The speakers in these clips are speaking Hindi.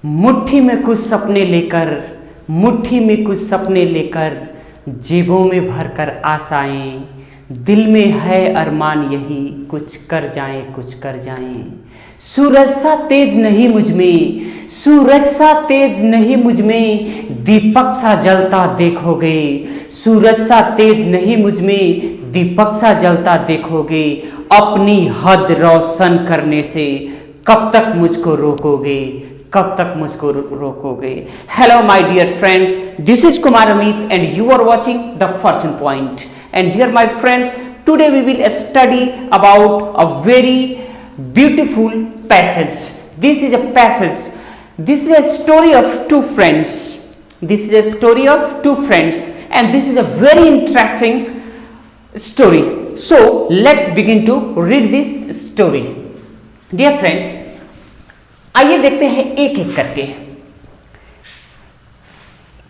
मुट्ठी में कुछ सपने लेकर, मुट्ठी में कुछ सपने लेकर, जेबों में भरकर आशाएं, दिल में है अरमान यही, कुछ कर जाएं, कुछ कर जाएं। सूरज सा तेज नहीं मुझ में, सूरज सा तेज नहीं मुझ में, दीपक सा जलता देखोगे। सूरज सा तेज नहीं मुझ में, दीपक सा जलता देखोगे। अपनी हद रोशन करने से कब तक मुझको रोकोगे, कब तक मुझको रोकोगे। Hello my dear friends, this is Kumar Amit and you are watching the fortune point. And dear my friends, today we will study about a very beautiful passage. This is a passage. This is a story of two friends. This is a story of two friends, and this is a very interesting story. So let's begin to read this story. Dear friends, आइए देखते हैं एक एक करके।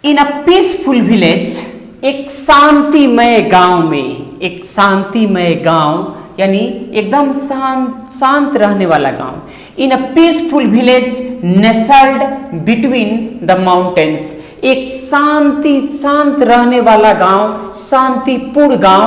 In a peaceful village, एक शांतिमय गांव में, एक शांतिमय गांव यानी एकदम शांत रहने वाला गांव। In a peaceful village nestled between the mountains, एक शांत रहने वाला गांव, शांतिपूर्ण गांव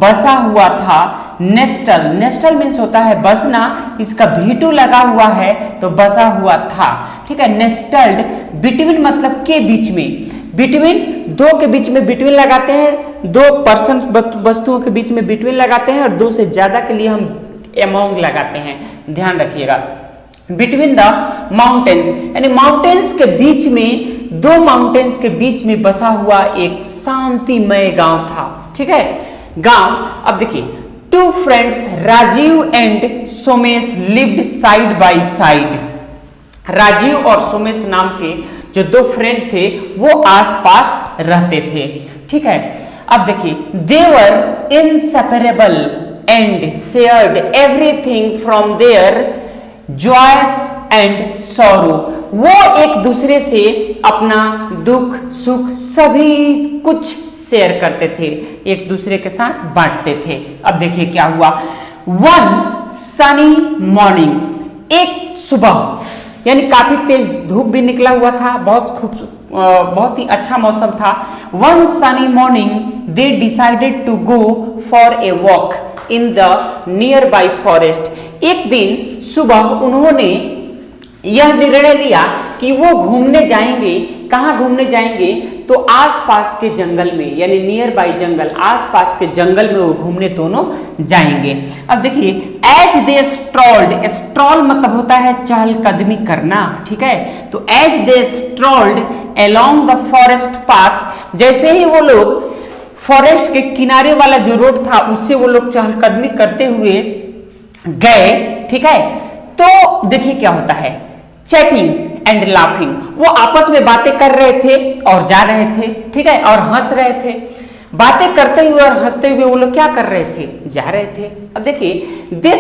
बसा हुआ था। नेस्टल मीन्स होता है बसना, इसका भीटू लगा हुआ है तो बसा हुआ था। ठीक है, नेस्टल्ड बिटवीन मतलब के बीच में, बिटवीन दो के बीच में बिटवीन लगाते हैं, दो पर्सन वस्तुओं के बीच में बिटवीन लगाते हैं, और दो से ज्यादा के लिए हम अमोंग लगाते हैं, ध्यान रखिएगा। बिटवीन द माउंटेन्स यानी माउंटेन्स के बीच में, दो माउंटेन्स के बीच में बसा हुआ एक शांतिमय गांव था। ठीक है, गांव। अब देखिए, two friends Rajiv and Somesh lived side by side. Rajiv और सोमेश नाम के जो दो फ्रेंड थे वो आसपास रहते थे। ठीक है, अब देखिए, they were inseparable and shared everything from their joys and sorrow. वो एक दूसरे से अपना दुख सुख सभी कुछ शेयर करते थे, एक दूसरे के साथ बांटते थे। अब देखिए क्या हुआ। वन सनी मॉर्निंग, एक सुबह यानी काफी तेज धूप भी निकला हुआ था, बहुत ही अच्छा मौसम था। One sunny morning they decided to go for a walk in the nearby forest. एक दिन सुबह उन्होंने यह निर्णय लिया कि वो घूमने जाएंगे। कहाँ घूमने जाएंगे? तो आसपास के जंगल में, यानी नियर बाई जंगल, आसपास के जंगल में वो घूमने दोनों जाएंगे। अब देखिए, एज दे स्ट्रॉल्ड, स्ट्रॉल मतलब होता है चहलकदमी करना। ठीक है, तो as they strolled along the forest path, जैसे ही वो लोग फॉरेस्ट के किनारे वाला जो रोड था उससे वो लोग चहलकदमी करते हुए गए। ठीक है, तो देखिए क्या होता है, चैटिंग एंड लाफिंग, वो आपस में बातें कर रहे थे और जा रहे थे। ठीक है, और हंस रहे थे। बातें करते हुए और हंसते हुए वो लोग क्या कर रहे थे? जा रहे थे। अब देखिए, they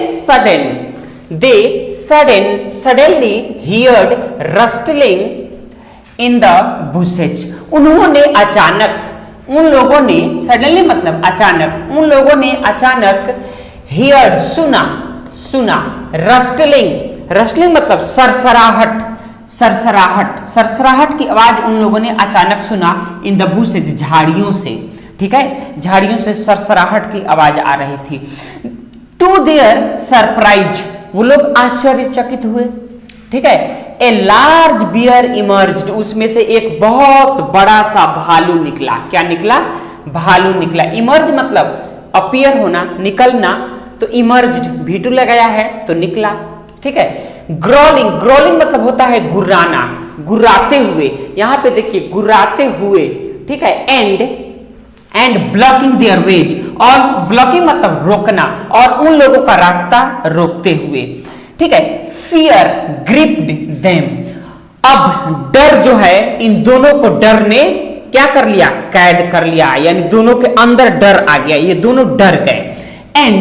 suddenly heard rustling in the bushes. उन्होंने अचानक, उन लोगों ने, सडनली मतलब अचानक, उन लोगों ने अचानक हियर्ड सुना रस्टलिंग मतलब सरसराहट की आवाज उन लोगों ने अचानक सुना। इन द बुशेज, झाड़ियों से। ठीक है, झाड़ियों से सरसराहट की आवाज आ रही थी। टू देयर सरप्राइज, वो लोग आश्चर्यचकित हुए। ठीक है, ए लार्ज बियर इमर्ज्ड, उसमें से एक बहुत बड़ा सा भालू निकला। क्या निकला? भालू निकला। इमर्ज मतलब अपीयर होना, निकलना, तो इमर्ज्ड भीटू लगाया है तो निकला। ठीक है, ग्रोलिंग मतलब होता है गुर्राना, गुर्राते हुए। यहां पे देखिए, गुर्राते हुए। ठीक है, एंड ब्लॉकिंग देयर वेज, और ब्लॉकिंग मतलब रोकना, और उन लोगों का रास्ता रोकते हुए। ठीक है, फियर ग्रिप्ड देम, अब डर जो है इन दोनों को, डर ने क्या कर लिया? कैद कर लिया, यानी दोनों के अंदर डर आ गया, ये दोनों डर गए। एंड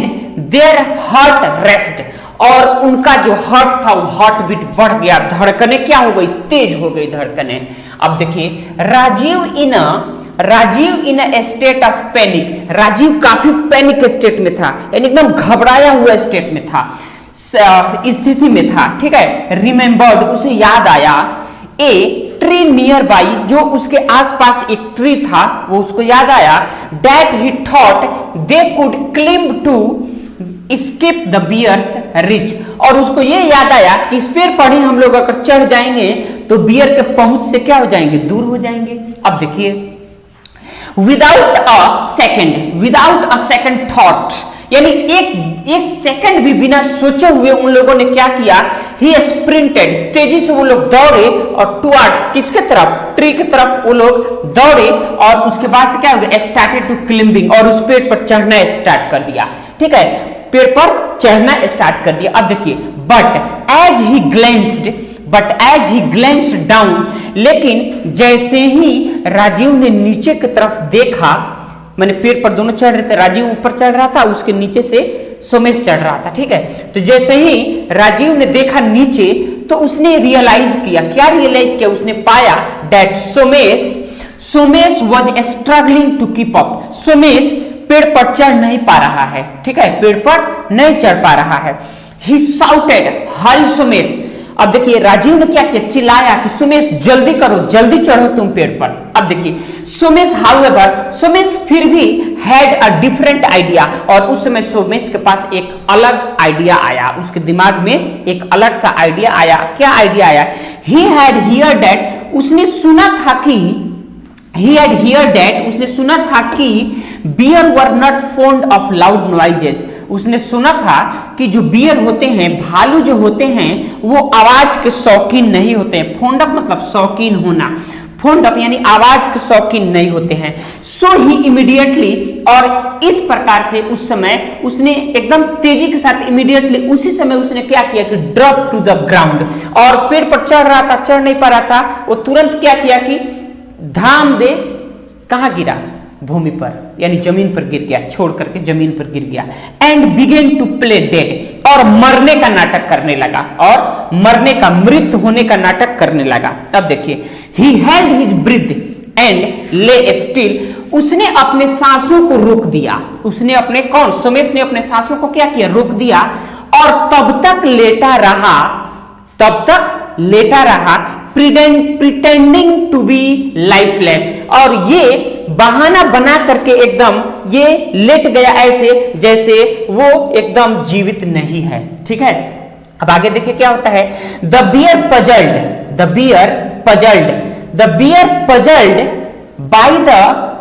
देयर हार्ट रेस्ट, और उनका जो हार्ट था वो हार्ट बीट बढ़ गया, धड़कने क्या हो गई? तेज हो गई धड़कने। अब देखिए, Rajiv in a state of panic, Rajiv काफी पैनिक स्टेट में था, यानी एकदम घबराया हुआ स्टेट में था, स्थिति में था। ठीक है, रिमेंबर्ड, उसे याद आया, ए ट्री नियर बाई, जो उसके आसपास एक ट्री था, वो उसको याद आया, that he thought they could climb to skip the bears reach, और उसको ये याद आया कि इस पेड़ पर ही हम लोग अगर चढ़ जाएंगे तो बियर के पहुंच से क्या हो जाएंगे, दूर हो जाएंगे। अब देखिए, विदाउट अ सेकंड थॉट, यानी एक सेकंड भी बिना सोचे हुए उन लोगों ने क्या किया, ही स्प्रिंटेड, तेजी से वो लोग दौड़े और टुवर्ड्स, किसके तरफ, ट्री की तरफ वो लोग दौड़े, और उसके बाद से क्या हो गया, स्टार्टेड टू क्लिम्बिंग, और उस पेड़ पर चढ़ना स्टार्ट कर दिया। ठीक है, पेड़ पर चढ़ना स्टार्ट कर दिया। अब देखिए, बट एज ही ग्लेंस्ड डाउन, लेकिन जैसे ही राजीव ने नीचे की तरफ देखा, मैंने पेड़ पर दोनों चढ़ रहे थे, राजीव ऊपर चढ़ रहा था, उसके नीचे से सोमेश चढ़ रहा था। ठीक है, तो जैसे ही राजीव ने देखा नीचे, तो उसने रियलाइज किया, क्या रियलाइज किया, उसने पाया that Somesh was struggling to keep up, Somesh पेड़ पर चढ़ नहीं पा रहा है। ठीक है, पेड़ पर नहीं चढ़ पा रहा है। ही शाउटेड, हाय सोमेश। अब देखिए, राजीव ने क्या किया, चिल्लाया कि सोमेश जल्दी करो, जल्दी चढ़ो तुम पेड़ पर। अब देखिए, सोमेश हाउएवर, सोमेश फिर भी हैड अ डिफरेंट आइडिया, और उस समय सोमेश के पास एक अलग आइडिया आया, उसके दिमाग में एक अलग सा आइडिया आया। क्या आइडिया आया, ही हैड हियर दैट, उसने सुना था कि, उसने सुना था कि bear were not fond of loud noises, उसने सुना था कि जो बियर होते हैं, भालू जो होते हैं, वो आवाज के शौकीन नहीं होते हैं। फोन्ड ऑफ मतलब शौकीन होना, फोन्ड ऑफ यानी आवाज के शौकीन नहीं होते हैं। सो ही इमीडिएटली, और इस प्रकार से उस समय उसने एकदम तेजी के साथ इमीडिएटली उसी समय उसने क्या किया कि ड्रॉप टू द ग्राउंड, और पेड़ पर चढ़ रहा था, चढ़ नहीं पा रहा था, वो तुरंत क्या किया कि धाम दे कहां गिरा, भूमि पर, यानी जमीन पर गिर गया, छोड़ करके जमीन पर गिर गया। And began to play dead, और मरने का नाटक करने लगा, और मरने का, मृत होने का नाटक करने लगा। अब देखिए, he held his breath and lay still, उसने अपने सांसों को रोक दिया, उसने अपने, कौन, सोमेश ने अपने सांसों को क्या किया, रोक दिया, और तब तक लेटा रहा प्रिटेंडिंग टू बी लाइफलेस, और ये बहाना बना करके एकदम ये लेट गया, ऐसे जैसे वो एकदम जीवित नहीं है। ठीक है, अब आगे देखिए क्या होता है, the bear puzzled by the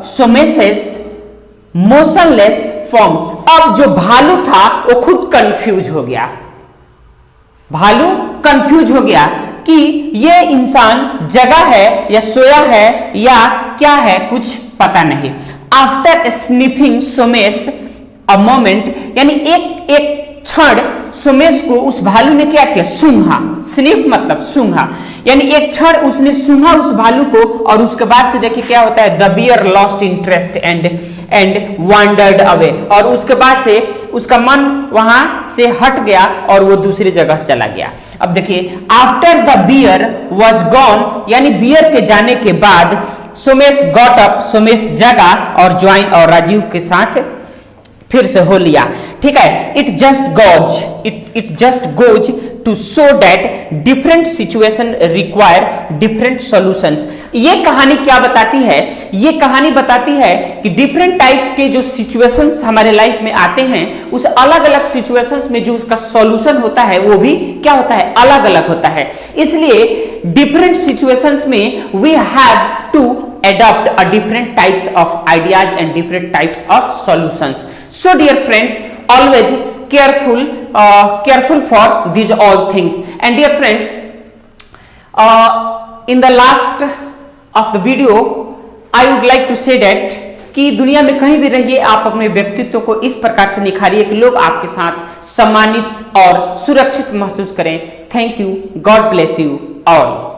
सोमेशेस मोशनलेस फॉर्म, अब जो भालू था वो खुद कंफ्यूज हो गया, भालू कंफ्यूज हो गया कि ये इंसान जगा है या सोया है या क्या है, कुछ पता नहीं। After sniffing Somesh a moment, यानी एक क्षण सोमेश को उस भालू ने क्या किया, सूंघा, स्निफ मतलब सूंघा, यानी एक क्षण उसने सूंघा उस भालू को, और उसके बाद से देखिए क्या होता है, the bear lost interest and wandered away, और उसके बाद से उसका मन वहां से हट गया और वो दूसरी जगह चला गया। अब देखिए, after the bear was gone, यानी बियर के जाने के बाद सोमेश गॉट अप, सोमेश जगा और ज्वाइन, और राजीव के साथ फिर से हो लिया। ठीक है, it just goes to show that different situation require different solutions. ये कहानी क्या बताती है, ये कहानी बताती है कि डिफरेंट टाइप के जो सिचुएशंस हमारे लाइफ में आते हैं, उस अलग अलग सिचुएशंस में जो उसका सॉल्यूशन होता है वो भी क्या होता है, अलग अलग होता है। इसलिए डिफरेंट सिचुएशंस में we have to adopt a different types of ideas and different types of solutions. So dear friends, always careful for these all things. And dear friends, in the last of the video I would like to say that कि दुनिया में कहीं भी रहिए, आप अपने व्यक्तित्व को इस प्रकार से निखारिए कि लोग आपके साथ सम्मानित और सुरक्षित महसूस करें। Thank you, God bless you all.